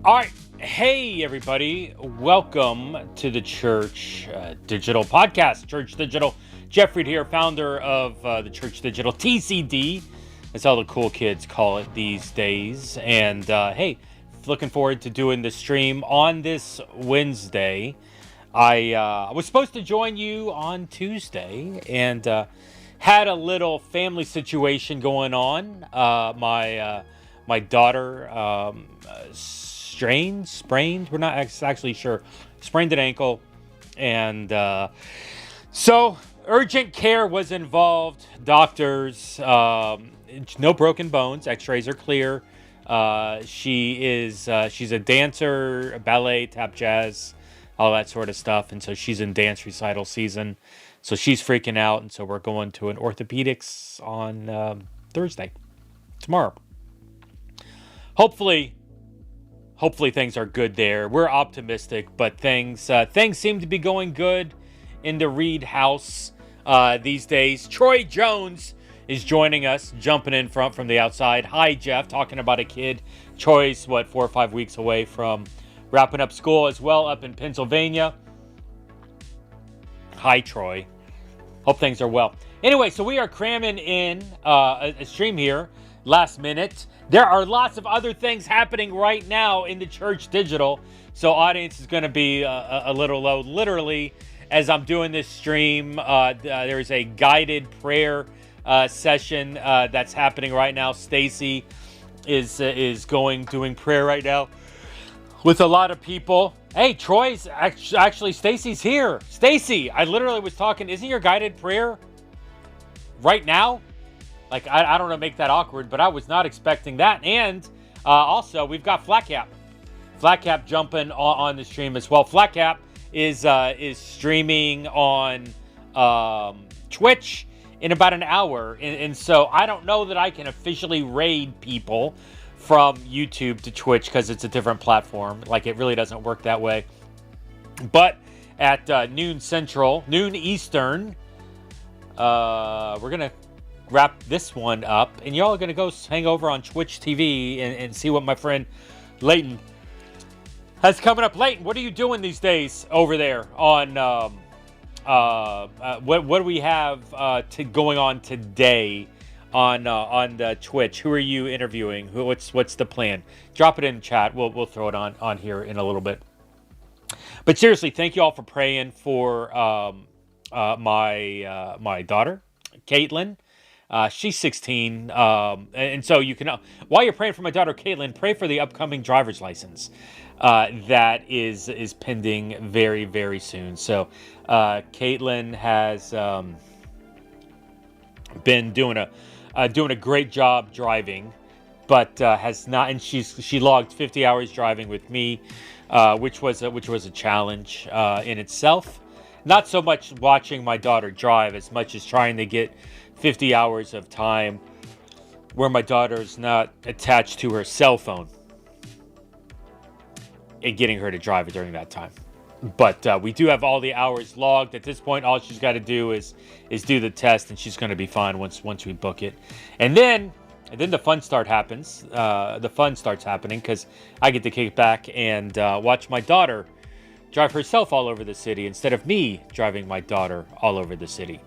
All right. Hey, everybody. Welcome to the Church Digital Podcast. Church Digital. Jeffrey here, founder of the Church Digital, TCD. That's all the cool kids call it these days. And hey, looking forward to doing the stream on this Wednesday. I was supposed to join you on Tuesday and had a little family situation going on. My daughter sprained. We're not actually sure. Sprained an ankle, and so urgent care was involved. Doctors, no broken bones. X-rays are clear. She's a dancer, ballet, tap jazz, all that sort of stuff, and so she's in dance recital season. So she's freaking out, and so we're going to an orthopedics on Thursday, tomorrow. Hopefully things are good there. We're optimistic, but things seem to be going good in the Reed house these days. Troy Jones is joining us, jumping in from the outside. Hi, Jeff, talking about a kid. Troy's, 4 or 5 weeks away from wrapping up school as well up in Pennsylvania. Hi, Troy. Hope things are well. Anyway, so we are cramming in a stream here last minute. There are lots of other things happening right now in the Church Digital, so audience is going to be a little low. Literally, as I'm doing this stream, there is a guided prayer session that's happening right now. Stacy is doing prayer right now with a lot of people. Hey, Troy's actually Stacy's here. Stacy, I literally was talking. Isn't your guided prayer right now? Like, I don't know, make that awkward, but I was not expecting that. And also, we've got Flatcap. Flatcap jumping on the stream as well. Flatcap is streaming on Twitch in about an hour. And so I don't know that I can officially raid people from YouTube to Twitch because it's a different platform. Like, it really doesn't work that way. But at noon Eastern, we're going to wrap this one up, and y'all are gonna go hang over on Twitch TV and see what my friend Leighton has coming up. Leighton, what are you doing these days over there on what do we have going on today on the Twitch? Who are you interviewing? What's the plan? Drop it in chat. We'll throw it on here in a little bit. But seriously, thank you all for praying for my daughter, Caitlin. She's 16, and so you can, while you're praying for my daughter Caitlin, pray for the upcoming driver's license that is pending very, very soon. So Caitlin has been doing a great job driving, but has not, and she logged 50 hours driving with me, which was a challenge in itself. Not so much watching my daughter drive as much as trying to get 50 hours of time where my daughter's not attached to her cell phone and getting her to drive during that time. But we do have all the hours logged. At this point, all she's got to do is do the test, and she's going to be fine once we book it. And then the fun happens. The fun starts happening because I get to kick back and watch my daughter drive herself all over the city instead of me driving my daughter all over the city.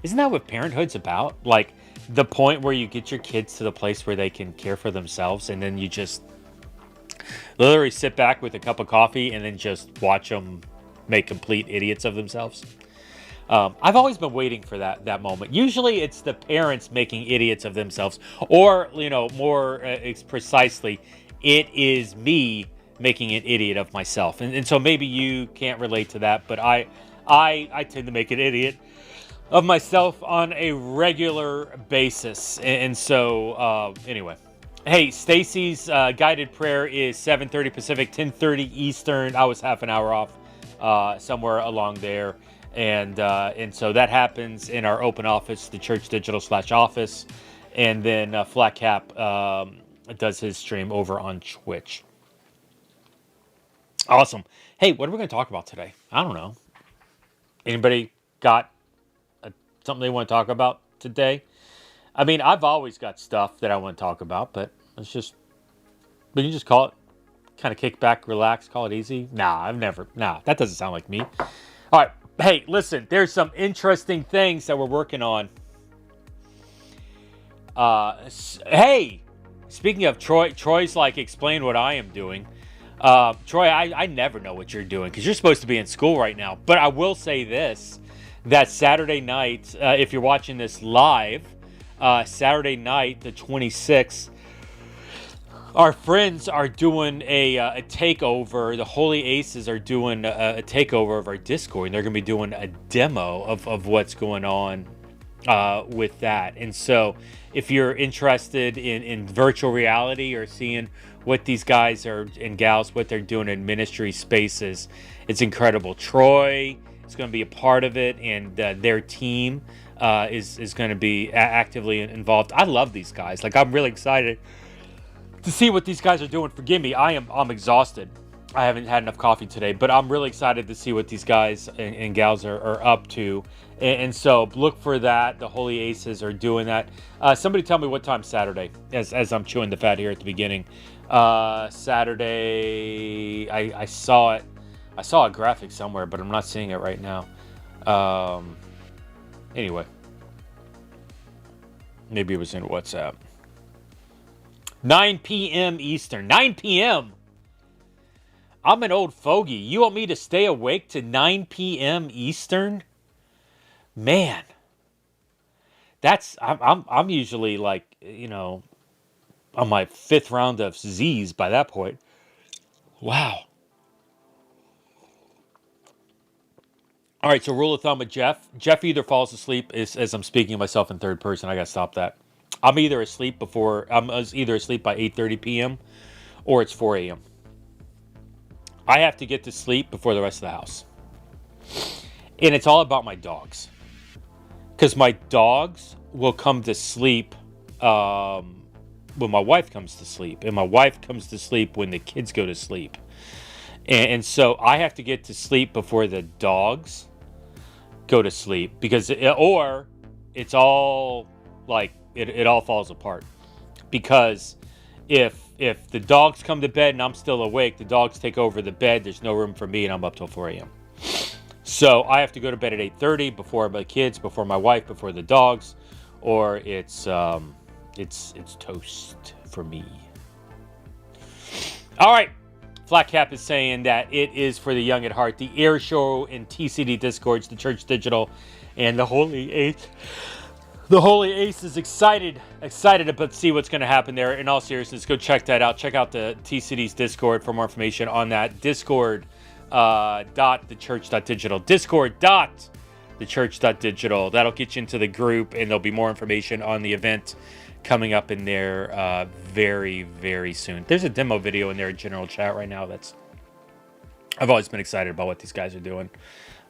Isn't that what Parenthood's about? Like, the point where you get your kids to the place where they can care for themselves, and then you just literally sit back with a cup of coffee and then just watch them make complete idiots of themselves. I've always been waiting for that moment. Usually it's the parents making idiots of themselves, or, more precisely, it is me making an idiot of myself. And so maybe you can't relate to that, but I tend to make an idiot of myself on a regular basis. And so, anyway. Hey, Stacy's guided prayer is 7:30 Pacific, 10:30 Eastern. I was half an hour off somewhere along there. And so that happens in our open office, the Church Digital /office. And then Flatcap does his stream over on Twitch. Awesome. Hey, what are we going to talk about today? I don't know. Anybody got something they want to talk about today? I mean, I've always got stuff that I want to talk about, but let's just But you just call it, kind of kick back, relax, call it easy. Nah, that doesn't sound like me. All right. Hey, listen, there's some interesting things that we're working on. Hey, speaking of Troy's like, explain what I am doing. Troy, I never know what you're doing because you're supposed to be in school right now. But I will say this, that Saturday night, if you're watching this live, Saturday night, the 26th, our friends are doing a takeover. The Holy Aces are doing a takeover of our Discord. And they're going to be doing a demo of what's going on with that. And so if you're interested in virtual reality or seeing what these guys and gals, what they're doing in ministry spaces, it's incredible. Troy is going to be a part of it, and their team is going to be actively involved. I love these guys. Like, I'm really excited to see what these guys are doing. Forgive me, I'm exhausted. I haven't had enough coffee today, but I'm really excited to see what these guys and gals are up to. And so look for that. The Holy Aces are doing that. Somebody tell me what time Saturday, as I'm chewing the fat here at the beginning. Saturday, I saw it. I saw a graphic somewhere, but I'm not seeing it right now. Anyway, maybe it was in WhatsApp. 9 p.m. Eastern. 9 p.m. I'm an old fogey. You want me to stay awake to 9 p.m. Eastern? Man, I'm usually like, on my 5th round of Z's by that point. Wow. All right, so rule of thumb with Jeff. Jeff either falls asleep as I'm speaking of myself in third person. I got to stop that. I'm either asleep by 8:30 p.m. or it's 4 a.m. I have to get to sleep before the rest of the house. And it's all about my dogs. Because my dogs will come to sleep when my wife comes to sleep. And my wife comes to sleep when the kids go to sleep. And so I have to get to sleep before the dogs go to sleep. Or it's all like, it all falls apart. Because if the dogs come to bed and I'm still awake, the dogs take over the bed, there's no room for me, and I'm up till 4 a.m. So I have to go to bed at 8:30 before my kids, before my wife, before the dogs, or it's toast for me. All right. Flat Cap is saying that it is for the young at heart. The Air Show and TCD Discords, the Church Digital, and the Holy Ace. The Holy Ace is excited to see what's going to happen there. In all seriousness, go check that out. Check out the TCD's Discord for more information on that. Discord.thechurch.digital. Discord.thechurch.digital. That'll get you into the group, and there'll be more information on the event coming up in there very, very soon. There's a demo video in their general chat right now. I've always been excited about what these guys are doing.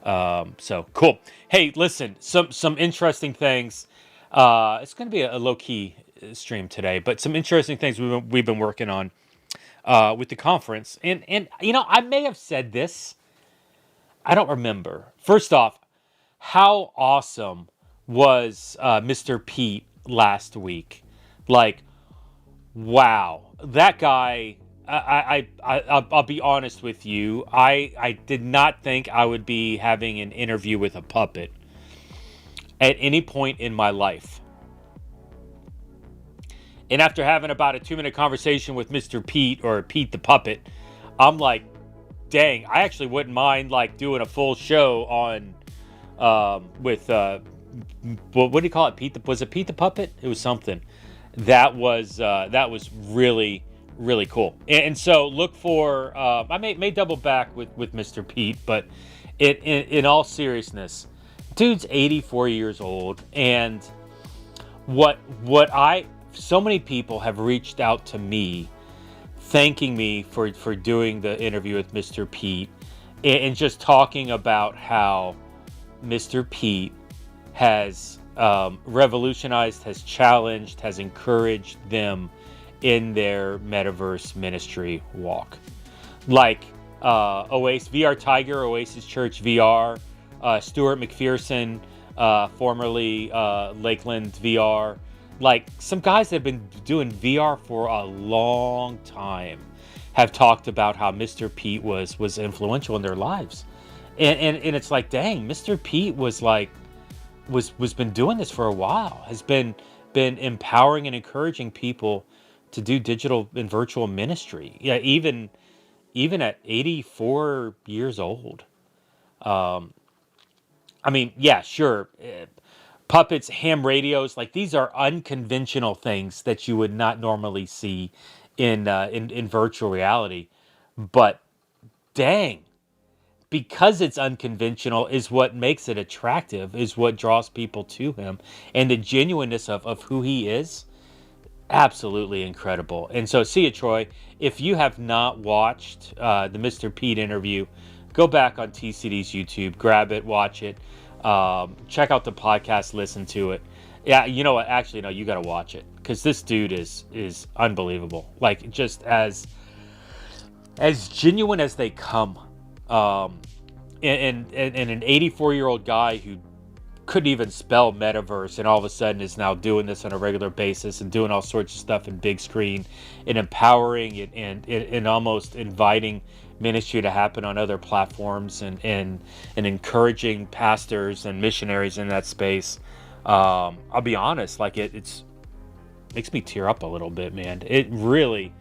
So cool. Hey, listen, some interesting things. It's going to be a low-key stream today, but some interesting things we've been working on with the conference. And I may have said this. I don't remember. First off, how awesome was Mr. Pete last week? Like, wow. That guy, I'll be honest with you. I did not think I would be having an interview with a puppet at any point in my life. And after having about a 2-minute conversation with Mr. Pete, or Pete the Puppet, I'm like, dang, I actually wouldn't mind like doing a full show on with what do you call it? Was it Pete the Puppet? It was something. That was really, really cool. And so look for I may double back with Mr. Pete, but in all seriousness, dude's 84 years old, and so many people have reached out to me thanking me for doing the interview with Mr. Pete, and just talking about how Mr. Pete has revolutionized, has challenged, has encouraged them in their metaverse ministry walk. Like Oasis, VR Tiger, Oasis Church VR, Stuart McPherson, formerly Lakeland VR. Like some guys that have been doing VR for a long time have talked about how Mr. Pete was influential in their lives. And it's like, dang, Mr. Pete was been doing this for a while, has been empowering and encouraging people to do digital and virtual ministry. Yeah, even at 84 years old. I mean, yeah, sure. Puppets, ham radios, like these are unconventional things that you would not normally see in virtual reality. But dang, because it's unconventional is what makes it attractive, is what draws people to him. And the genuineness of who he is, absolutely incredible. And so, see you, Troy. If you have not watched the Mr. Pete interview, go back on TCD's YouTube, grab it, watch it, check out the podcast, listen to it. Yeah, you know what? Actually, no, you got to watch it because this dude is unbelievable. Like just as genuine as they come. And an 84-year-old guy who couldn't even spell metaverse and all of a sudden is now doing this on a regular basis and doing all sorts of stuff in big screen and empowering and almost inviting ministry to happen on other platforms and encouraging pastors and missionaries in that space. I'll be honest, like it's makes me tear up a little bit, man. It really,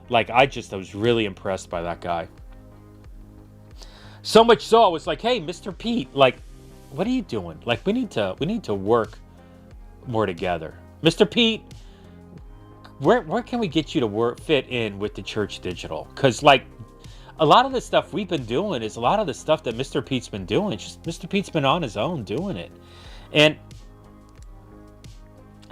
like I was really impressed by that guy. So much so I was like, hey, Mr. Pete, like, what are you doing? Like, we need to work more together. Mr. Pete, where can we get you to fit in with the Church Digital? Because, like, a lot of the stuff we've been doing is a lot of the stuff that Mr. Pete's been doing. Just Mr. Pete's been on his own doing it. And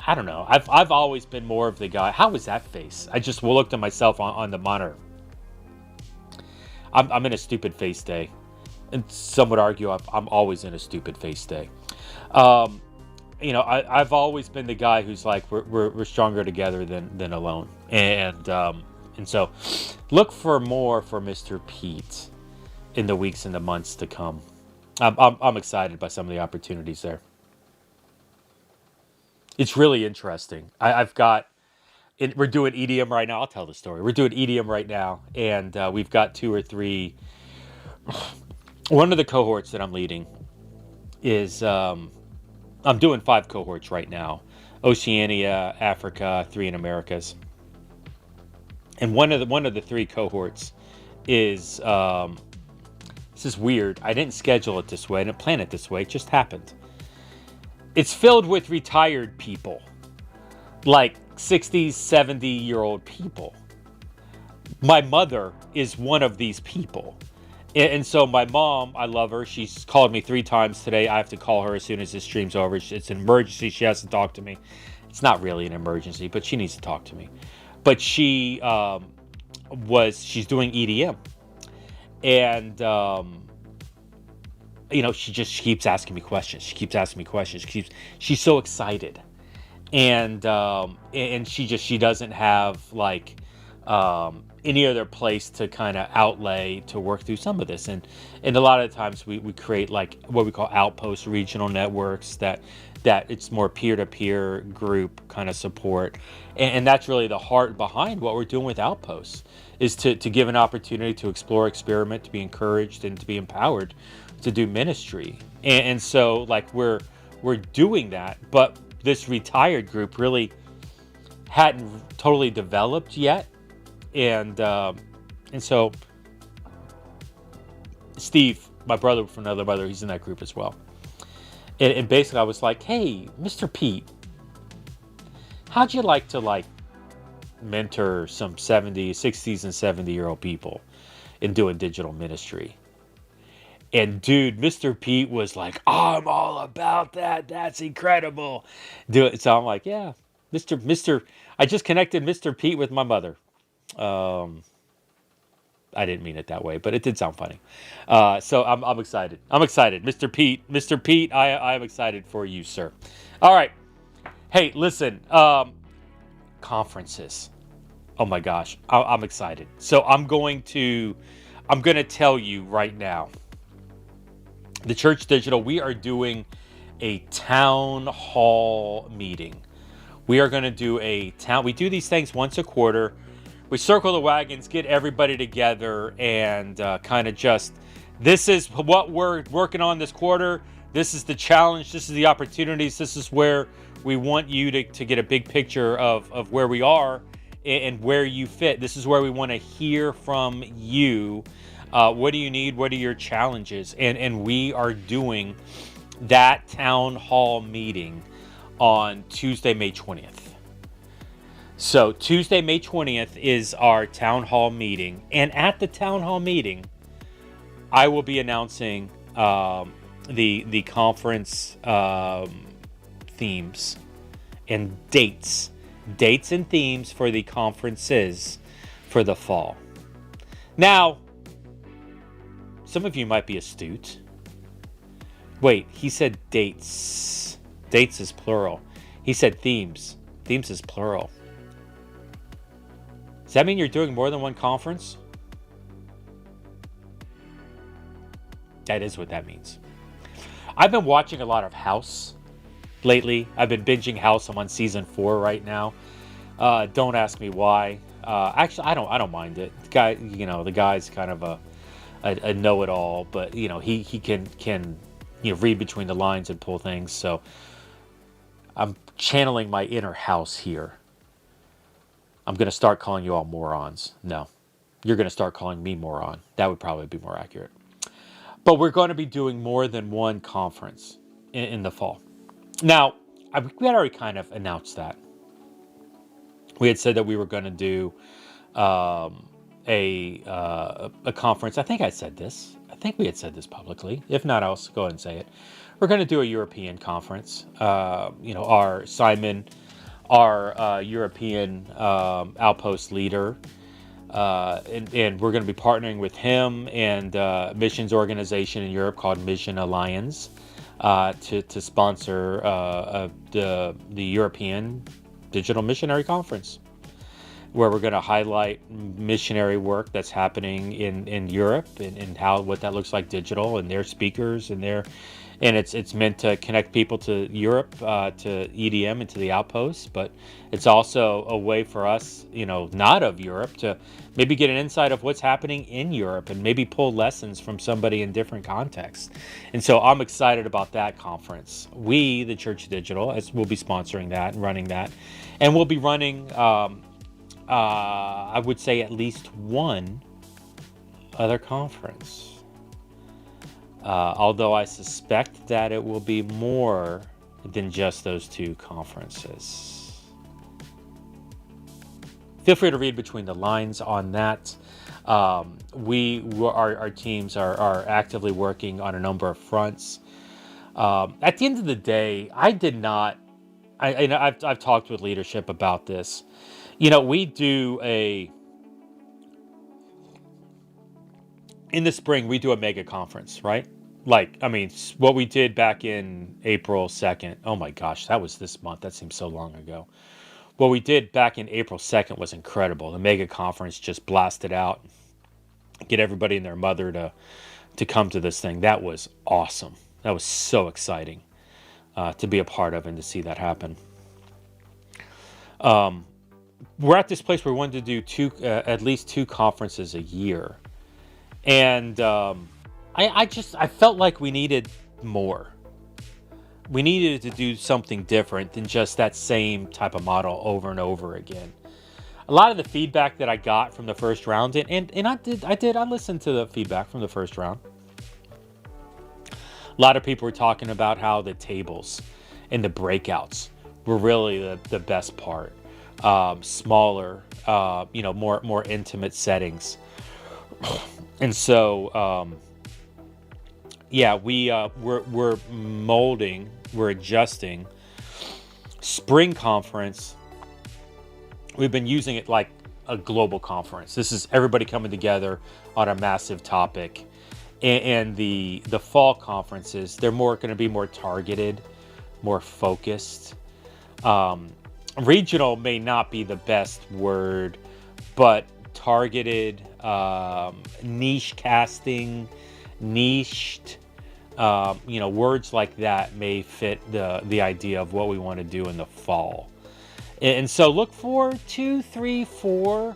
I don't know. I've always been more of the guy. How was that face? I just looked at myself on the monitor. I'm in a stupid face day. And some would argue I'm always in a stupid face day. You know, I've always been the guy who's like, we're stronger together than alone. And so look for more for Mr. Pete in the weeks and the months to come. I'm excited by some of the opportunities there. It's really interesting. We're doing EDM right now. I'll tell the story. We're doing EDM right now. And we've got 2 or 3... One of the cohorts that I'm leading is, I'm doing 5 cohorts right now. Oceania, Africa, 3 in Americas. And one of the 3 cohorts is, this is weird. I didn't schedule it this way. I didn't plan it this way. It just happened. It's filled with retired people. Like 60, 70-year-old people. My mother is one of these people. And so my mom, I love her. She's called me 3 times today. I have to call her as soon as this stream's over. It's an emergency. She has to talk to me. It's not really an emergency, but she needs to talk to me. But she's doing EDM. And, you know, she keeps asking me questions. She's so excited. And she doesn't have like, any other place to kind of outlay to work through some of this. And a lot of the times we create like what we call outpost regional networks that it's more peer-to-peer group kind of support. And that's really the heart behind what we're doing with Outposts, is to give an opportunity to explore, experiment, to be encouraged and to be empowered to do ministry. And so like we're doing that, but this retired group really hadn't totally developed yet. And so Steve, my brother from another mother, he's in that group as well. And basically I was like, hey, Mr. Pete, how'd you like to mentor some 60s and 70-year-old people in doing digital ministry? And dude, Mr. Pete was like, I'm all about that. That's incredible. So I'm like, yeah, Mr. I just connected Mr. Pete with my mother. I didn't mean it that way, but it did sound funny. So I'm excited. Mr. Pete, I am excited for you, sir. All right. Hey, listen, conferences. Oh my gosh. I'm excited. So I'm going to tell you right now, the Church Digital, we are doing a town hall meeting We are going to do a town. We do these things once a quarter. We circle the wagons, get everybody together, and kind of just, this is what we're working on this quarter. This is the challenge. This is the opportunities. This is where we want you to get a big picture of where we are and where you fit. This is where we want to hear from you. What do you need? What are your challenges? And we are doing that town hall meeting on Tuesday, May 20th. So Tuesday, May 20th is our town hall meeting. And at the town hall meeting, I will be announcing the conference themes and dates and themes for the conferences for the fall. Now, some of you might be astute. Wait, he said dates. Dates is plural. He said themes. Themes is plural. Does that mean you're doing more than one conference? That is what that means. I've been watching a lot of House lately. I've been binging House. I'm on season 4 right now. Don't ask me why. Actually, I don't mind it. The guy's kind of a know-it-all, but he can read between the lines and pull things. So I'm channeling my inner House here. I'm going to start calling you all morons. No, you're going to start calling me moron. That would probably be more accurate. But we're going to be doing more than one conference in the fall. Now, we had already kind of announced that. We had said that we were going to do a conference. I think I said this. I think we had said this publicly. If not, I'll go ahead and say it. We're going to do a European conference. Our Simon, our European outpost leader, and we're going to be partnering with him and a missions organization in Europe called Mission Alliance to sponsor the European Digital Missionary Conference, where we're going to highlight missionary work that's happening in Europe and what that looks like digital, and their speakers and it's meant to connect people to Europe, to EDM and to the outposts, but it's also a way for us, not of Europe, to maybe get an insight of what's happening in Europe and maybe pull lessons from somebody in different contexts. And so I'm excited about that conference. We, the Church Digital, will be sponsoring that and running that. And we'll be running, I would say, at least one other conference. Although I suspect that it will be more than just those two conferences. Feel free to read between the lines on that. Our teams are actively working on a number of fronts. At the end of the day, I've talked with leadership about this. We do in the spring, we do a mega conference, right? What we did back in April 2nd. Oh my gosh, that was this month. That seems so long ago. What we did back in April 2nd was incredible. The mega conference just blasted out. Get everybody and their mother to come to this thing. That was awesome. That was so exciting to be a part of and to see that happen. We're at this place where we wanted to do at least two conferences a year. And I felt like we needed more. We needed to do something different than just that same type of model over and over again. A lot of the feedback that I got from the first round, and I listened to the feedback from the first round. A lot of people were talking about how the tables and the breakouts were really the best part. Smaller, more intimate settings. And so, we're molding, we're adjusting. Spring conference, we've been using it like a global conference. This is everybody coming together on a massive topic. And the fall conferences, they're going to be more targeted, more focused. Regional may not be the best word, but targeted, niche casting, niched, words like that may fit the idea of what we want to do in the fall. And so look for 2, 3, 4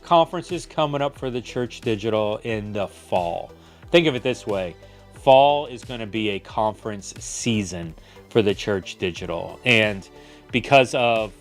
conferences coming up for the Church Digital in the fall. Think of it this way. Fall is going to be a conference season for the Church Digital. And because of,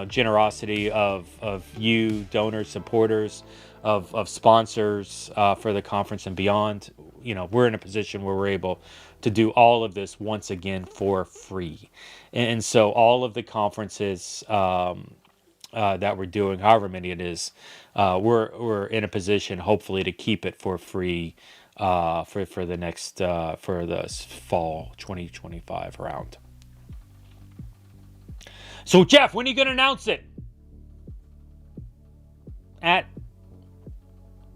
generosity of you, donors, supporters, of sponsors for the conference and beyond, we're in a position where we're able to do all of this once again for free. And so all of the conferences that we're doing, however many it is, we're in a position hopefully to keep it for free for the next for the fall 2025 round. So Jeff, when are you going to announce it? At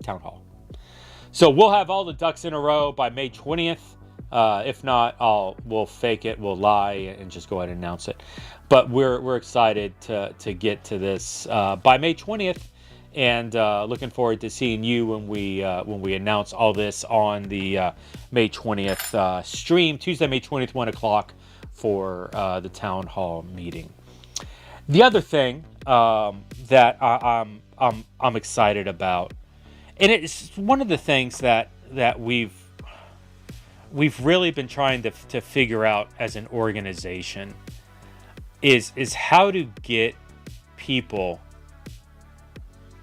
Town Hall. So we'll have all the ducks in a row by May 20th. If not, we'll fake it, we'll lie, and just go ahead and announce it. But we're excited to get to this by May 20th, and looking forward to seeing you when we announce all this on the May 20th stream, Tuesday, May 20th, 1 o'clock for the Town Hall meeting. The other thing that I'm excited about, and it's one of the things that we've really been trying to figure out as an organization is how to get people.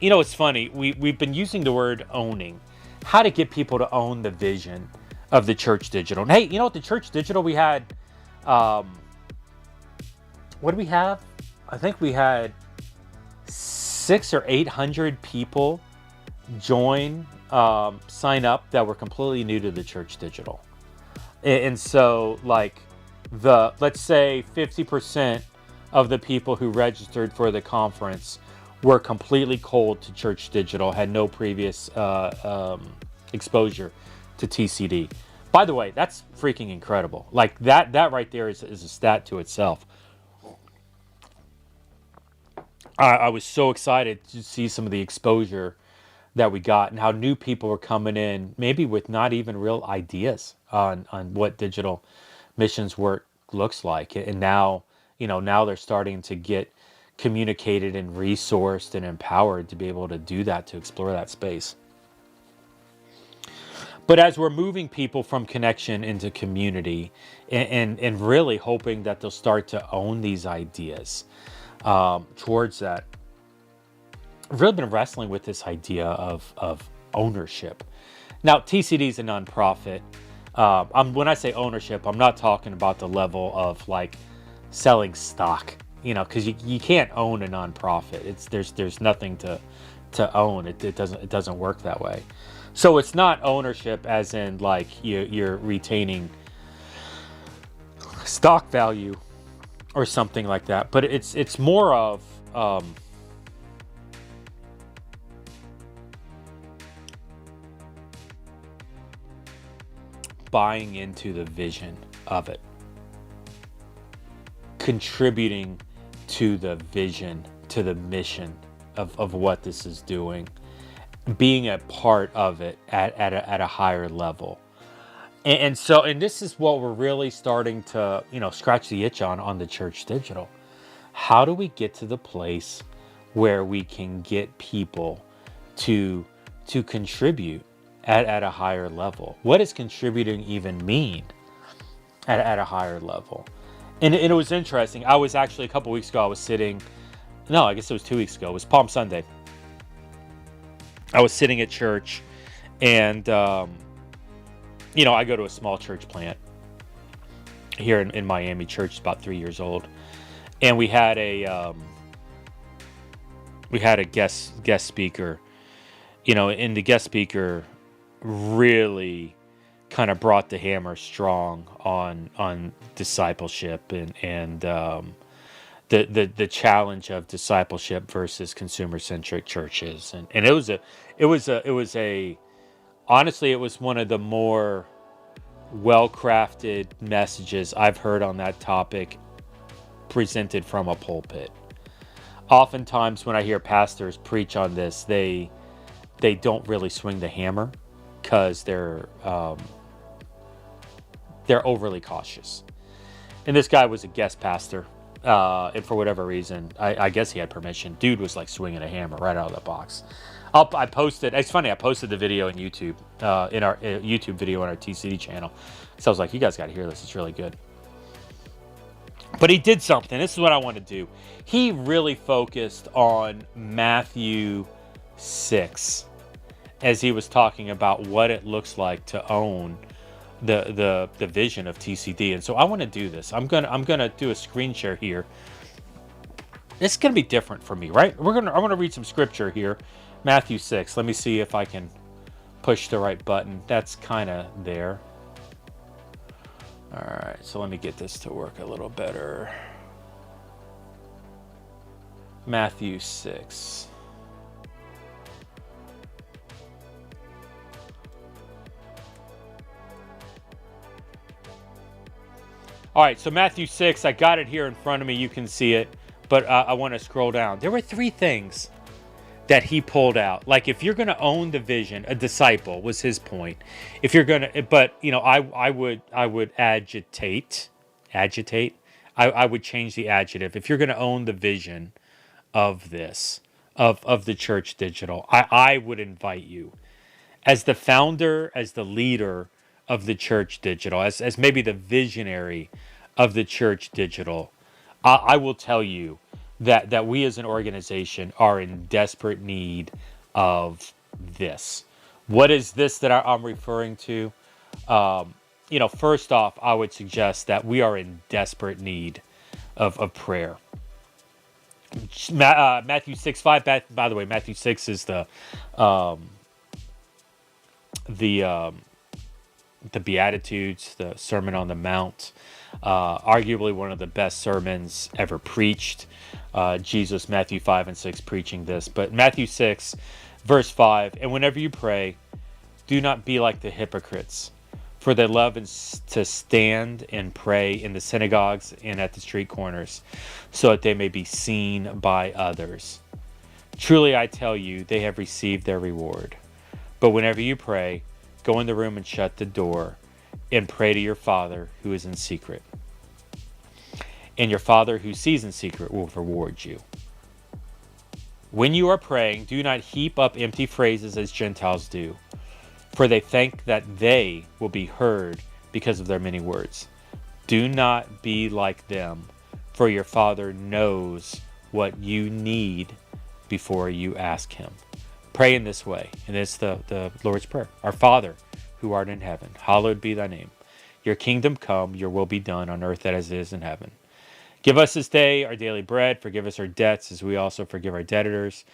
It's funny. We've been using the word owning, how to get people to own the vision of the Church Digital. And hey, at the Church Digital we had, what do we have? I think we had 600 or 800 people sign up that were completely new to the Church Digital. And so let's say 50% of the people who registered for the conference were completely cold to Church Digital, had no previous exposure to TCD. By the way, that's freaking incredible. That right there is a stat to itself. I was so excited to see some of the exposure that we got and how new people were coming in, maybe with not even real ideas on what digital missions work looks like. And now they're starting to get communicated and resourced and empowered to be able to do that, to explore that space. But as we're moving people from connection into community and really hoping that they'll start to own these ideas towards that, I've really been wrestling with this idea of ownership. Now, TCD is a nonprofit. When I say ownership, I'm not talking about the level of selling stock, because you can't own a nonprofit. There's nothing to own. It doesn't work that way. So it's not ownership as in you're retaining stock value or something like that. But it's more of buying into the vision of it, contributing to the vision, to the mission of what this is doing, being a part of it at a higher level. And this is what we're really starting to, scratch the itch on the Church Digital. How do we get to the place where we can get people to contribute at a higher level? What does contributing even mean at a higher level? And it was interesting. I was actually, a couple weeks ago, I guess it was 2 weeks ago. It was Palm Sunday. I was sitting at church, and I go to a small church plant here in Miami. Church is about 3 years old, and we had a guest speaker, and the guest speaker really kind of brought the hammer strong on discipleship and the challenge of discipleship versus consumer-centric churches, and it was honestly, it was one of the more well-crafted messages I've heard on that topic presented from a pulpit. Oftentimes when I hear pastors preach on this, they don't really swing the hammer because they're overly cautious. And this guy was a guest pastor, And for whatever reason, I guess he had permission. Dude was like swinging a hammer right out of the box. I posted. It's funny. I posted the video in YouTube, in our YouTube video on our TCD channel. So I was like, "You guys got to hear this. It's really good." But he did something. This is what I want to do. He really focused on Matthew 6 as he was talking about what it looks like to own the vision of TCD. And so I want to do this. I'm gonna do a screen share here. It's gonna be different for me, right? I'm gonna read some scripture here. Matthew 6. Let me see if I can push the right button. That's kind of there. All right, so let me get this to work a little better. Matthew 6. All right, so Matthew 6, I got it here in front of me. You can see it, but I want to scroll down. There were 3 things that he pulled out. Like, if you're going to own the vision, a disciple was his point. If you're going to, but you know, I would agitate. I would change the adjective. If you're going to own the vision of this, of the Church Digital, I would invite you as the founder, as the leader of the Church Digital, as maybe the visionary of the Church Digital. I will tell you that we as an organization are in desperate need of this. What is this that I'm referring to? First off, I would suggest that we are in desperate need of prayer. Matthew 6:5. By the way, Matthew 6 is the Beatitudes, the Sermon on the Mount. Arguably one of the best sermons ever preached. Jesus, Matthew 5 and 6 preaching this. But Matthew 6, verse 5, and whenever you pray, do not be like the hypocrites, for they love to stand and pray in the synagogues and at the street corners, so that they may be seen by others. Truly I tell you, they have received their reward. But whenever you pray, go in the room and shut the door, and pray to your Father who is in secret. And your Father who sees in secret will reward you. When you are praying, do not heap up empty phrases as Gentiles do, for they think that they will be heard because of their many words. Do not be like them, for your Father knows what you need before you ask him. Pray in this way, and it's the Lord's Prayer. Our Father, who art in heaven, hallowed be thy name. Your kingdom come, your will be done on earth as it is in heaven. Give us this day our daily bread. Forgive us our debts as we also forgive our debtors.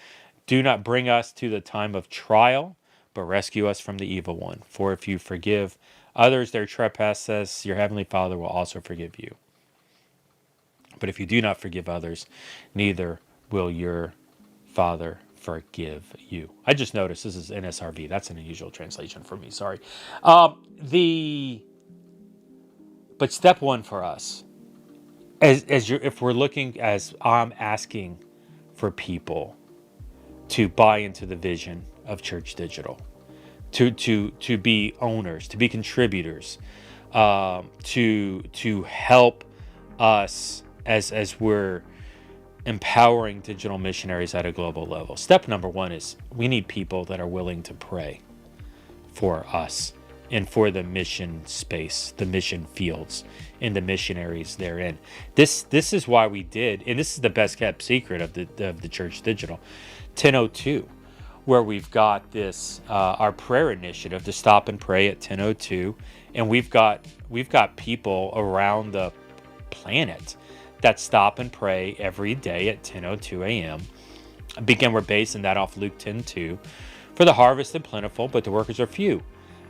Do not bring us to the time of trial, but rescue us from the evil one. For if you forgive others their trespasses, your heavenly Father will also forgive you. But if you do not forgive others, neither will your Father forgive you. I just noticed this is NSRV. That's an unusual translation for me. Sorry. But step one for us, if we're looking, as I'm asking for people to buy into the vision of Church Digital, to be owners, to be contributors, to help us as we're empowering digital missionaries at a global level. Step number one is we need people that are willing to pray for us and for the mission space, the mission fields, and the missionaries therein. This is why we did, and this is the best kept secret of the Church Digital, 10:02, where we've got this our prayer initiative to stop and pray at 10:02, and we've got people around the planet that stop and pray every day at 10:02 a.m. Again, we're basing that off Luke 10:2. For the harvest is plentiful, but the workers are few.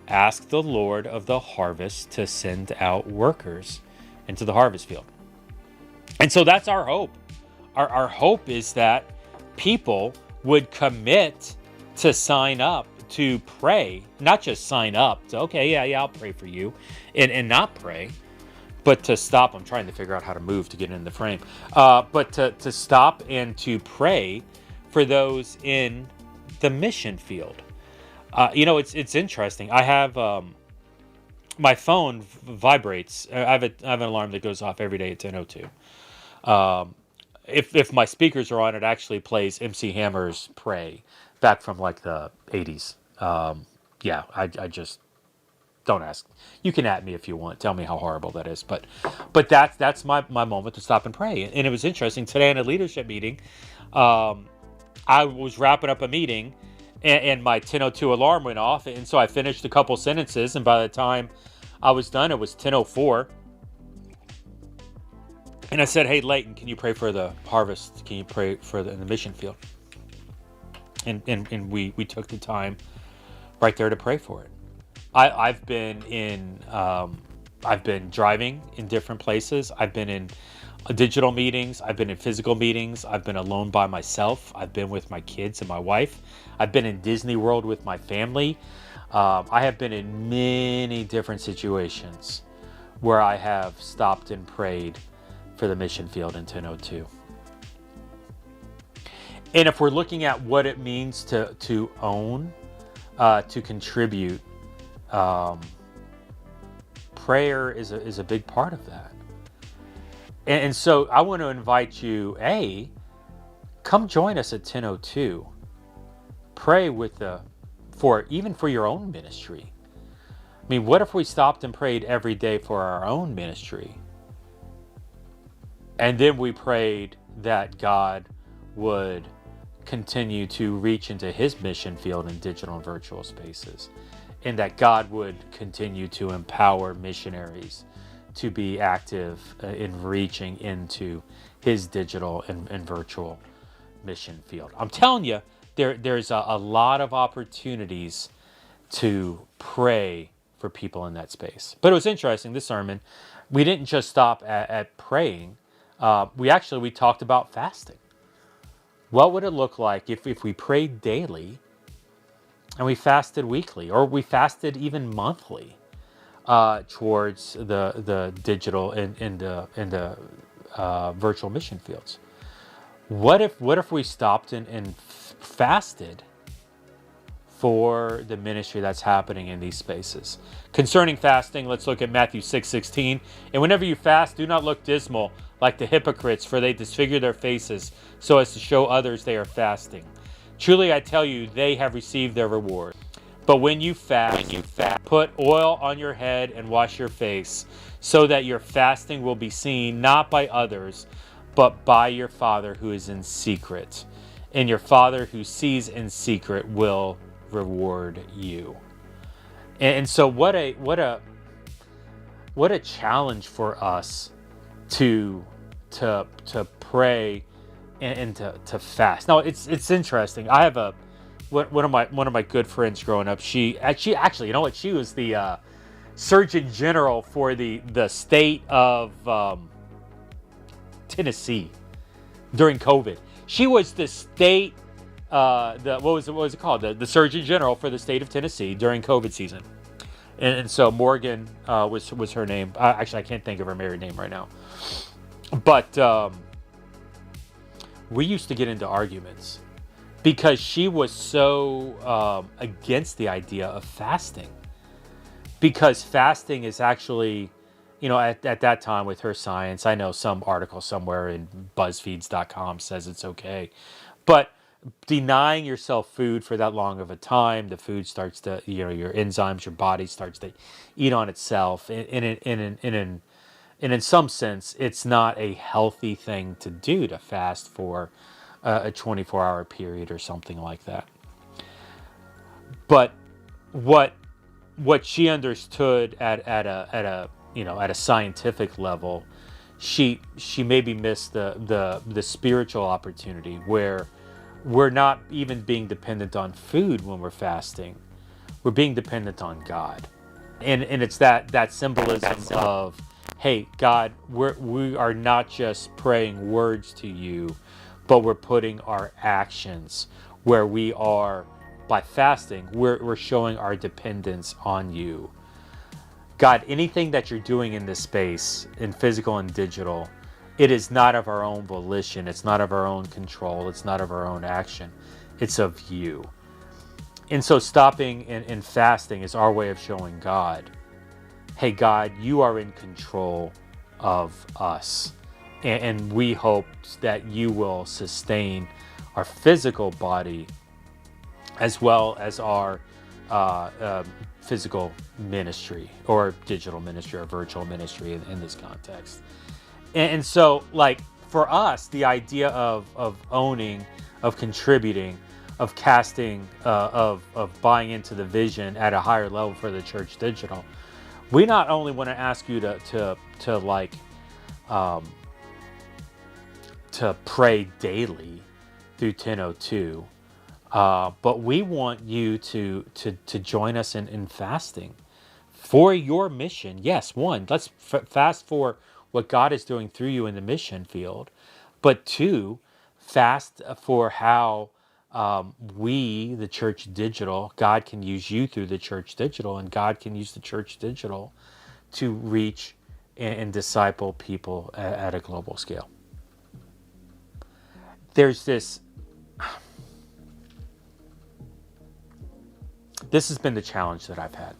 Ask the Lord of the harvest to send out workers into the harvest field. And so that's our hope. Our hope is that people would commit to sign up to pray, not just sign up to, okay, yeah, I'll pray for you, and not pray, but to stop. I'm trying to figure out how to move to get in the frame. But to stop and to pray for those in the mission field. It's interesting. I have my phone vibrates. I have an alarm that goes off every day at 10:02. If my speakers are on, it actually plays MC Hammer's "Pray" back from like the '80s. Yeah, I just don't ask. You can at me if you want. Tell me how horrible that is. But that's my moment to stop and pray. And it was interesting today in a leadership meeting. I was wrapping up a meeting, and my 10:02 alarm went off, and so I finished a couple sentences. And by the time I was done, it was 10:04. And I said, "Hey, Leighton, can you pray for the harvest? Can you pray for the mission field?" And we took the time right there to pray for it. I've been driving in different places. I've been in digital meetings. I've been in physical meetings. I've been alone by myself. I've been with my kids and my wife. I've been in Disney World with my family. I have been in many different situations where I have stopped and prayed for the mission field in 1002. And if we're looking at what it means to own, to contribute, prayer is a big part of that. And so I want to invite you, come join us at 1002. Pray even for your own ministry. I mean, what if we stopped and prayed every day for our own ministry? And then we prayed that God would continue to reach into his mission field in digital and virtual spaces, and that God would continue to empower missionaries to be active in reaching into his digital and virtual mission field. I'm telling you, there's a lot of opportunities to pray for people in that space. But it was interesting, this sermon, we didn't just stop at praying. We talked about fasting. What would it look like if we prayed daily and we fasted weekly, or we fasted even monthly towards the digital and the virtual mission fields? What if we stopped and fasted for the ministry that's happening in these spaces? Concerning fasting, let's look at Matthew 6:16. And whenever you fast, do not look dismal like the hypocrites, for they disfigure their faces so as to show others they are fasting. Truly I tell you, they have received their reward. But when you fast, put oil on your head and wash your face, so that your fasting will be seen not by others, but by your Father who is in secret. And your Father who sees in secret will reward you. And so what a challenge for us to pray and to fast. Now it's interesting. I have one of my good friends growing up. She actually, you know what? She was the Surgeon General for the state of Tennessee during COVID. She was the state what was it called? The Surgeon General for the state of Tennessee during COVID season. And so Morgan was her name. Actually, I can't think of her married name right now. But we used to get into arguments because she was so against the idea of fasting. Because fasting is actually, at that time with her science, I know some article somewhere in BuzzFeeds.com says it's okay. But denying yourself food for that long of a time, the food starts to, your enzymes, your body starts to eat on itself. And in some sense, it's not a healthy thing to do, to fast for a 24-hour period or something like that. But what she understood at a scientific level, she maybe missed the spiritual opportunity, where we're not even being dependent on food when we're fasting. We're being dependent on God. And it's that symbolism of, hey, God, we are not just praying words to you, but we're putting our actions where we are. By fasting, we're showing our dependence on you. God, anything that you're doing in this space, in physical and digital, it is not of our own volition. It's not of our own control. It's not of our own action. It's of you. And so stopping and fasting is our way of showing God, hey, God, you are in control of us. And we hope that you will sustain our physical body as well as our physical ministry or digital ministry or virtual ministry in this context. And so, like, for us, the idea of owning, of contributing, of casting, of buying into the vision at a higher level for the church digital, we not only want to ask you to pray daily through 10:02, but we want you to join us in fasting for your mission. Yes, one, let's fast for what God is doing through you in the mission field, but two, fast for how we, the church digital, God can use you through the church digital, and God can use the church digital to reach and disciple people at a global scale. There's this has been the challenge that I've had.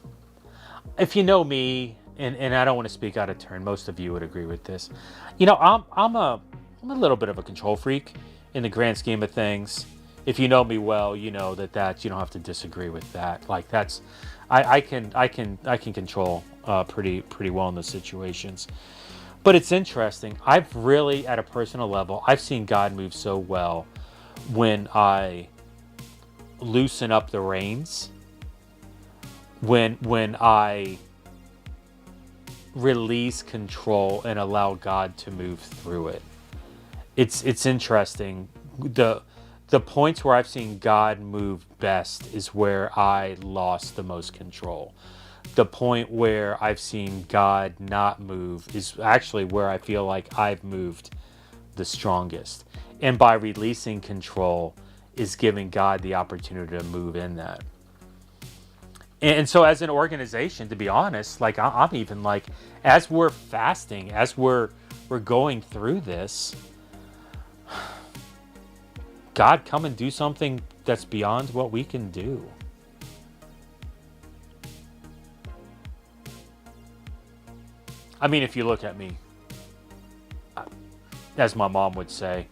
If you know me, and I don't want to speak out of turn, most of you would agree with this. I'm a little bit of a control freak in the grand scheme of things. If you know me well, you know that you don't have to disagree with that. Like, that's I can control pretty well in those situations. But it's interesting. I've really, at a personal level, I've seen God move so well when I loosen up the reins, when I release control and allow God to move through it. It's interesting. The points where I've seen God move best is where I lost the most control. The point where I've seen God not move is actually where I feel like I've moved the strongest. And by releasing control is giving God the opportunity to move in that. And so as an organization, to be honest, like, I'm even like, as we're fasting, as we're going through this, God, come and do something that's beyond what we can do. I mean, if you look at me, as my mom would say,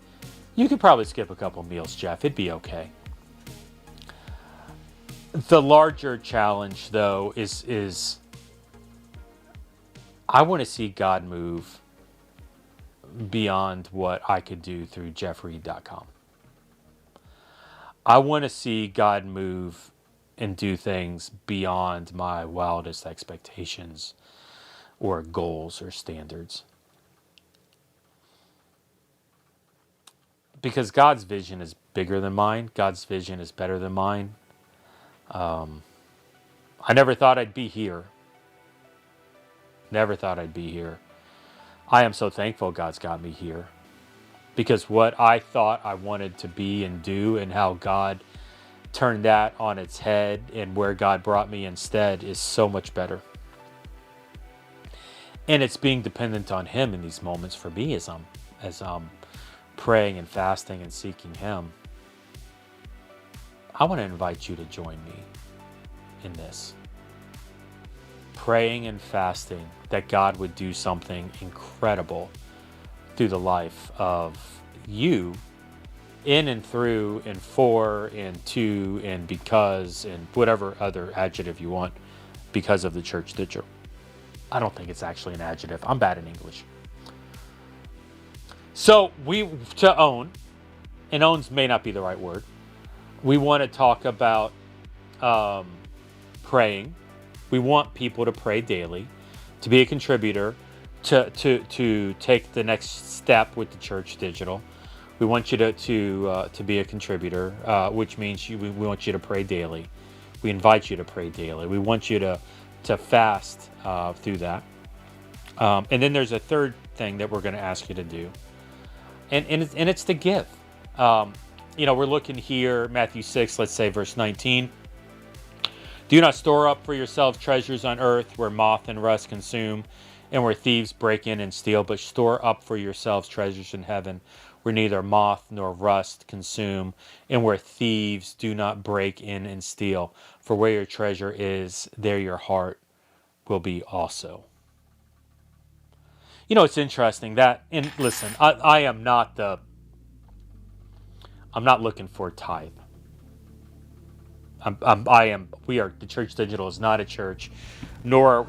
you could probably skip a couple meals, Jeff. It'd be okay. The larger challenge, though, is I want to see God move beyond what I could do through jeffreed.com. I want to see God move and do things beyond my wildest expectations or goals or standards. Because God's vision is bigger than mine. God's vision is better than mine. I never thought I'd be here. Never thought I'd be here. I am so thankful God's got me here. Because what I thought I wanted to be and do, and how God turned that on its head, and where God brought me instead, is so much better. And it's being dependent on Him in these moments for me as I'm praying and fasting and seeking Him. I want to invite you to join me in this. Praying and fasting that God would do something incredible through the life of you, in and through and for and to and because and whatever other adjective you want, because of the church digital. I don't think it's actually an adjective. I'm bad in English. So to own, and owns may not be the right word. We want to talk about praying. We want people to pray daily, to be a contributor, to take the next step with the church digital. We want you to be a contributor, which means we want you to pray daily. We invite you to pray daily. We want you to fast through that. And then there's a third thing that we're going to ask you to do, and it's to give. We're looking here, Matthew 6, let's say verse 19. Do not store up for yourselves treasures on earth, where moth and rust consume, and where thieves break in and steal, but store up for yourselves treasures in heaven, where neither moth nor rust consume, and where thieves do not break in and steal. For where your treasure is, there your heart will be also. It's interesting that, and listen, I'm not looking for tithe. The Church Digital is not a church, nor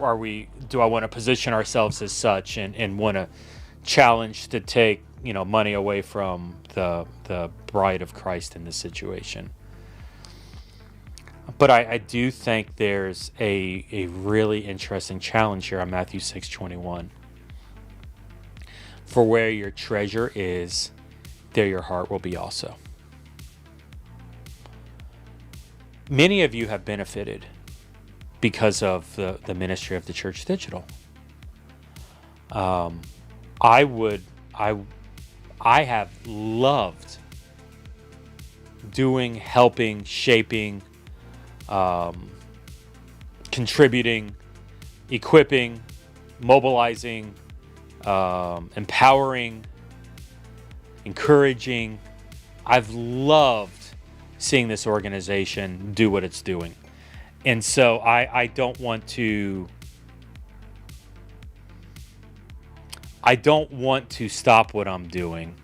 do I want to position ourselves as such and want to challenge to take, money away from the bride of Christ in this situation. But I do think there's a really interesting challenge here on Matthew 6:21. For where your treasure is, there your heart will be also. Many of you have benefited because of the ministry of the Church Digital. I have loved doing, helping, shaping, contributing, equipping, mobilizing, empowering, encouraging. I've loved seeing this organization do what it's doing. And so I don't want to stop what I'm doing.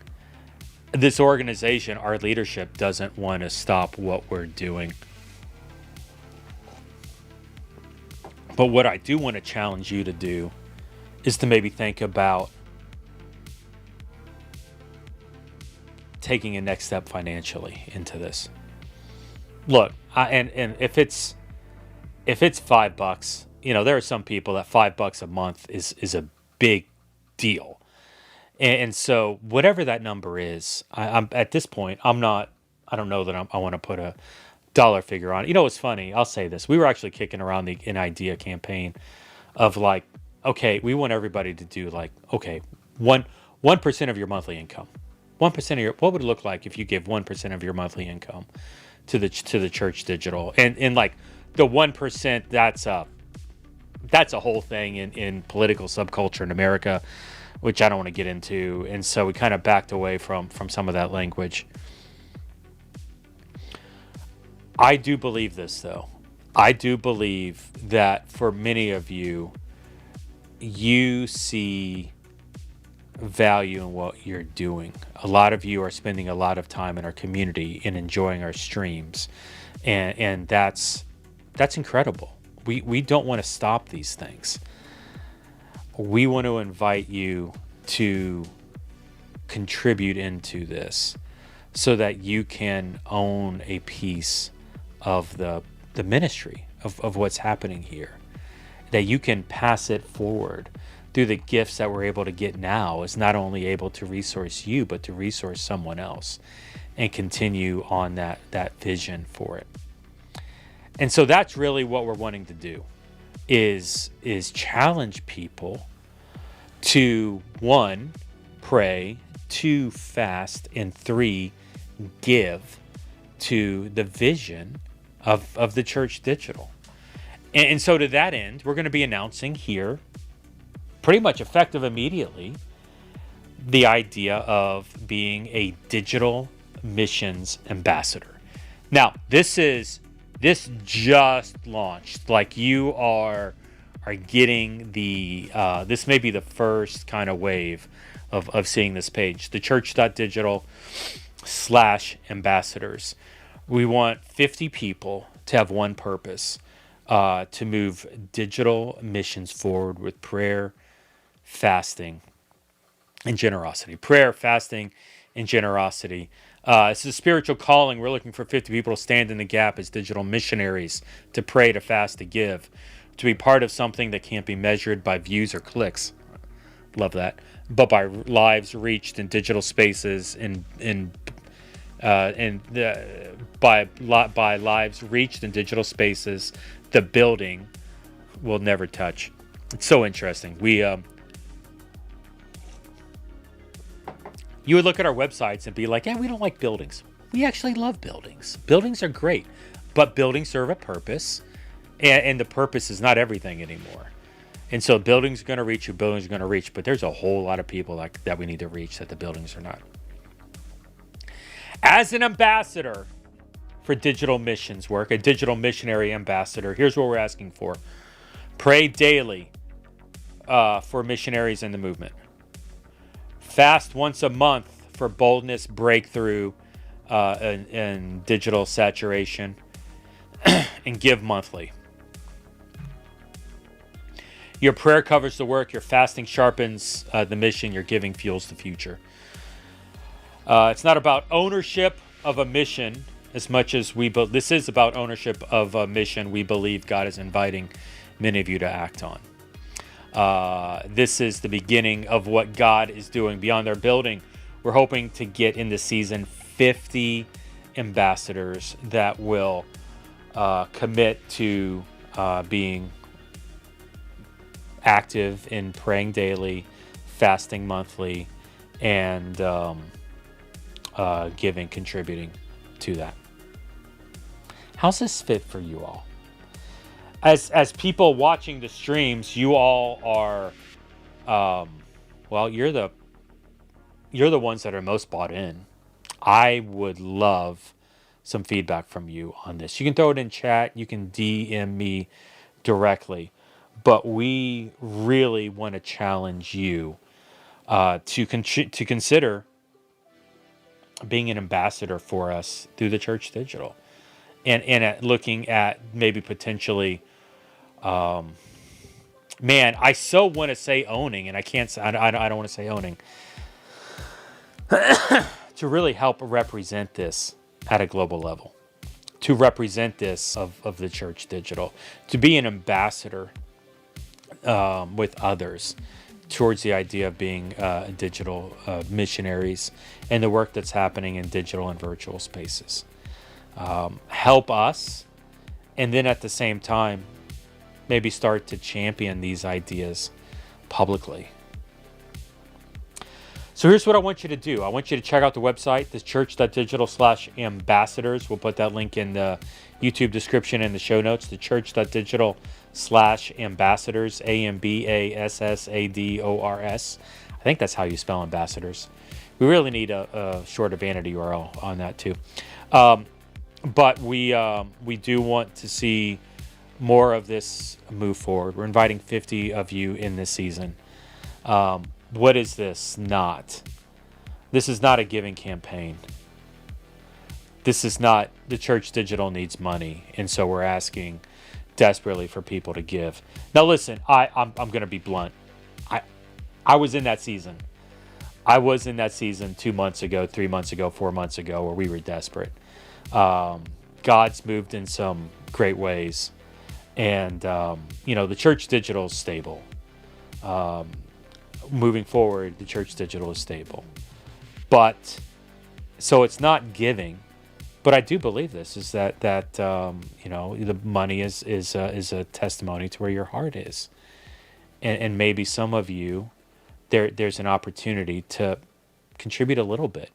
This organization, our leadership, doesn't want to stop what we're doing. But what I do want to challenge you to do is to maybe think about taking a next step financially into this. Look, and if it's $5, there are some people that $5 a month is a big deal, and so whatever that number is, I'm at this point, I don't know that I want to put a dollar figure on it. It's funny. I'll say this: we were actually kicking around an idea campaign of like, okay, we want everybody to do like, okay, 1% of your monthly income, 1% of your, what would it look like if you give 1% of your monthly income to the Church Digital, and like the 1%, that's a whole thing in political subculture in America, which I don't want to get into, and so we kind of backed away from some of that language. I do believe this, though. I do believe that for many of you, you see value in what you're doing. A lot of you are spending a lot of time in our community and enjoying our streams, and that's incredible. We don't want to stop these things. We want to invite you to contribute into this so that you can own a piece of the ministry of what's happening here, that you can pass it forward through the gifts that we're able to get now. Is not only able to resource you, but to resource someone else and continue on that vision for it. And so that's really what we're wanting to do, is challenge people to 1, pray, 2, fast, and 3, give to the vision of the Church Digital. And so to that end, we're going to be announcing here, pretty much effective immediately, the idea of being a digital missions ambassador. Now, this just launched. Like, you are getting this may be the first kind of wave of seeing this page, theChurch.digital/ambassadors. We want 50 people to have one purpose, to move digital missions forward with prayer, fasting, and generosity. Prayer, fasting, and generosity. It's a spiritual calling. We're looking for 50 people to stand in the gap as digital missionaries, to pray, to fast, to give, to be part of something that can't be measured by views or clicks. Love that. But by lives reached in digital spaces, by lives reached in digital spaces, the building will never touch. It's so interesting. You would look at our websites and be like, yeah, we don't like buildings. We actually love buildings. Buildings are great, but buildings serve a purpose, and the purpose is not everything anymore. And so buildings are going to reach who buildings are going to reach, but there's a whole lot of people that we need to reach that the buildings are not. As an ambassador for digital missions work, a digital missionary ambassador, here's what we're asking for. Pray daily for missionaries in the movement. Fast once a month for boldness, breakthrough, and digital saturation, and give monthly. Your prayer covers the work. Your fasting sharpens the mission. Your giving fuels the future. It's not about ownership of a mission as much as this is about ownership of a mission we believe God is inviting many of you to act on. This is the beginning of what God is doing beyond our building. We're hoping to get in this season 50 ambassadors that will commit to being active in praying daily, fasting monthly, and giving, contributing to that. How's this fit for you all? As people watching the streams, you all are, well, you're the ones that are most bought in. I would love some feedback from you on this. You can throw it in chat. You can DM me directly. But we really want to challenge you to consider being an ambassador for us through the Church Digital, and at looking at maybe potentially. Man, I so want to say owning, and I can't. I don't want to say owning. To really help represent this at a global level, to represent this of the Church Digital, to be an ambassador with others towards the idea of being digital missionaries and the work that's happening in digital and virtual spaces. Help us, and then at the same time, maybe start to champion these ideas publicly. So here's what I want you to do. I want you to check out the website, thechurch.digital/ambassadors. We'll put that link in the YouTube description and the show notes, thechurch.digital/ambassadors, AMBASSADORS. I think that's how you spell ambassadors. We really need a shorter vanity URL on that too. But we do want to see more of this move forward. We're inviting 50 of you in this season. What is this not? This is not a giving campaign. This is not, the Church Digital needs money, and so we're asking desperately for people to give. Now listen, I'm going to be blunt. I was in that season. I was in that season 2 months ago, 3 months ago, 4 months ago, where we were desperate. God's moved in some great ways. And, the Church Digital is stable. Moving forward, the Church Digital is stable. But, so it's not giving. But I do believe this, is that the money is a testimony to where your heart is. And maybe some of you, there's an opportunity to contribute a little bit,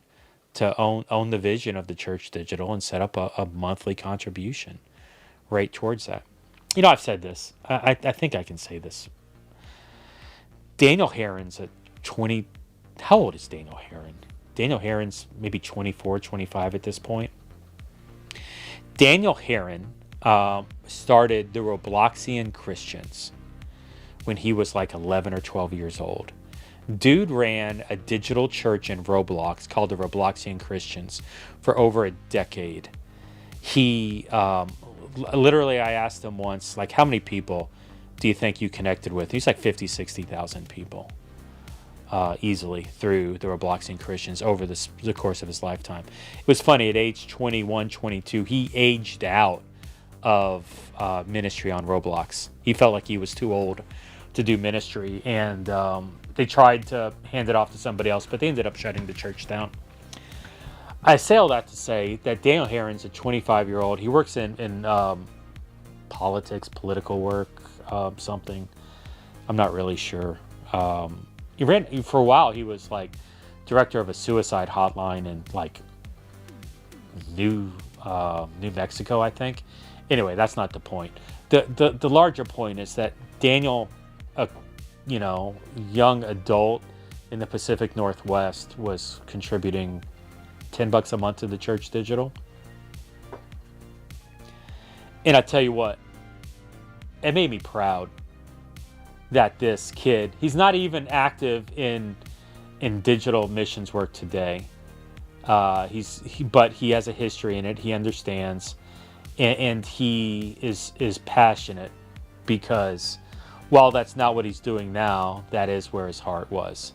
to own the vision of the Church Digital and set up a monthly contribution right towards that. I've said this. I think I can say this. Daniel Herron's at 20. How old is Daniel Herron? Daniel Herron's maybe 24, 25 at this point. Daniel Herron started the Robloxian Christians when he was like 11 or 12 years old. Dude ran a digital church in Roblox called the Robloxian Christians for over a decade. He literally, I asked him once, like, how many people do you think you connected with? He's like 50, 60,000 people easily through the Robloxian Christians over the course of his lifetime. It was funny, at age 21, 22, he aged out of ministry on Roblox. He felt like he was too old to do ministry, and they tried to hand it off to somebody else, but they ended up shutting the church down. I say all that to say that Daniel Herron's a 25-year-old. He works in politics, political work, something. I'm not really sure. He ran for a while. He was like director of a suicide hotline in like New Mexico, I think. Anyway, that's not the point. The larger point is that Daniel, young adult in the Pacific Northwest, was contributing $10 a month to the Church Digital. And I tell you what, it made me proud that this kid, he's not even active in in digital missions work today. But he has a history in it. He understands, and he is passionate because while that's not what he's doing now, that is where his heart was.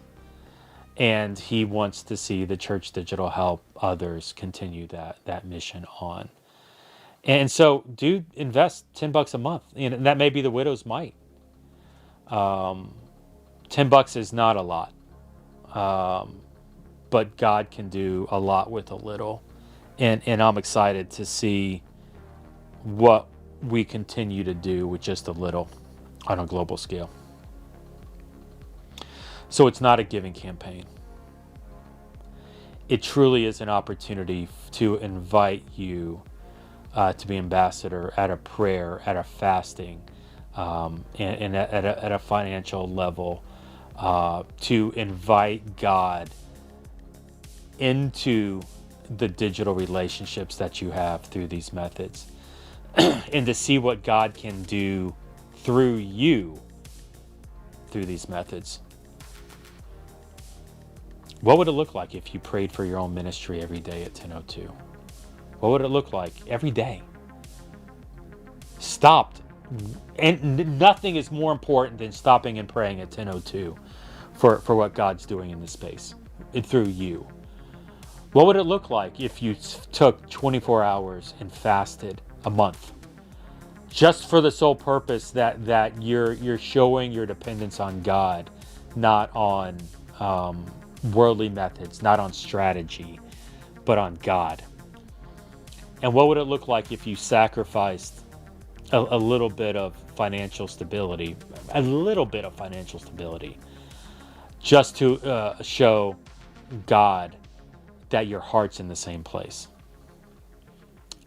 And he wants to see the Church Digital help others continue that mission on. And so, dude, invest $10 a month. And that may be the widow's mite. $10 is not a lot. But God can do a lot with a little. And I'm excited to see what we continue to do with just a little on a global scale. So it's not a giving campaign. It truly is an opportunity to invite you to be ambassador at a prayer, at a fasting, and at a financial level, to invite God into the digital relationships that you have through these methods, and to see what God can do through you through these methods. What would it look like if you prayed for your own ministry every day at 10:02? What would it look like every day? Stopped. And nothing is more important than stopping and praying at 10:02 for what God's doing in this space through you. What would it look like if you took 24 hours and fasted a month? Just for the sole purpose that you're showing your dependence on God, not on worldly methods, not on strategy, but on God. And what would it look like if you sacrificed a little bit of financial stability, just to show God that your heart's in the same place?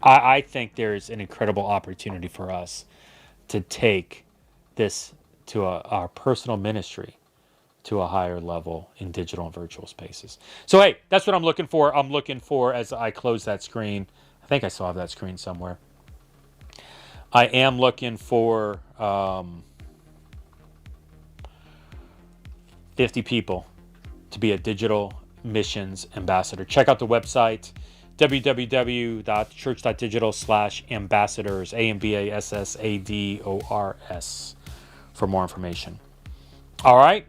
I think there's an incredible opportunity for us to take this to our personal ministry to a higher level in digital and virtual spaces. So, hey, that's what I'm looking for. I'm looking for, as I close that screen, I think I still have that screen somewhere. I am looking for 50 people to be a digital missions ambassador. Check out the website, www.thechurch.digital/ambassadors, AMBASSADORS, for more information. All right.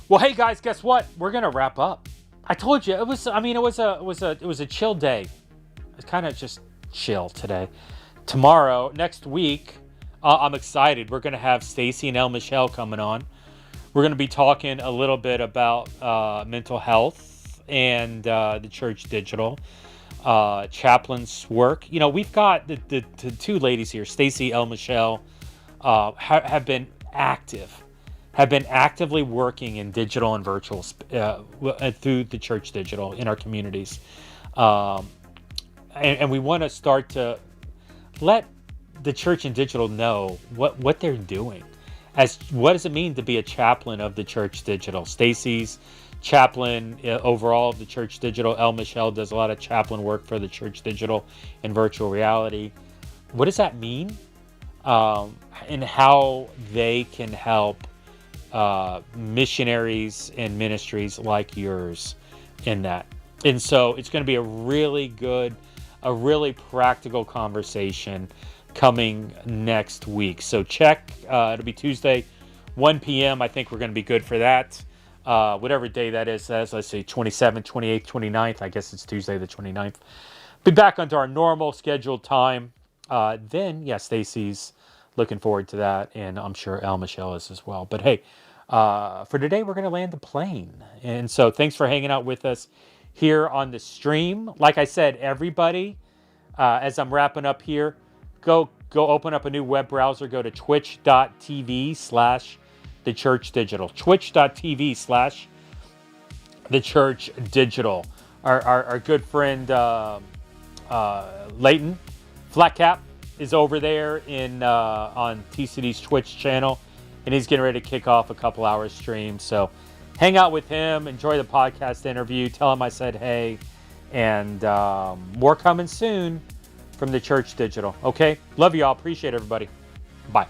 Well, hey guys, guess what? We're gonna wrap up. I told you it was a chill day. It's kind of just chill today. Tomorrow, next week, I'm excited. We're gonna have Stacy and El Michelle coming on. We're gonna be talking a little bit about mental health and the Church Digital, chaplain's work. You know, we've got the two ladies here, Stacy, El Michelle, have been actively working in digital and virtual through the Church Digital in our communities. And we want to start to let the Church and Digital know what they're doing. As what does it mean to be a chaplain of the Church Digital? Stacy's chaplain overall of the Church Digital. El Michelle does a lot of chaplain work for the Church Digital in virtual reality. What does that mean? And how they can help missionaries and ministries like yours in that. And so it's going to be a really practical conversation coming next week. So check, it'll be Tuesday, 1 p.m. I think we're going to be good for that. Whatever day that is, let's say 27th, 28th, 29th. I guess it's Tuesday the 29th. Be back onto our normal scheduled time. Then, yeah, Stacy's looking forward to that, and I'm sure El Michelle is as well. But hey, for today, we're going to land the plane. And so thanks for hanging out with us here on the stream. Like I said, everybody, as I'm wrapping up here, go open up a new web browser. Go to twitch.tv/thechurchdigital. Twitch.tv/thechurchdigital. Our good friend Leighton Flatcap is over there on TCD's Twitch channel, and he's getting ready to kick off a couple hours stream. So hang out with him, enjoy the podcast interview, tell him I said hey, and more coming soon from the Church Digital. Okay, love you all, appreciate everybody. Bye.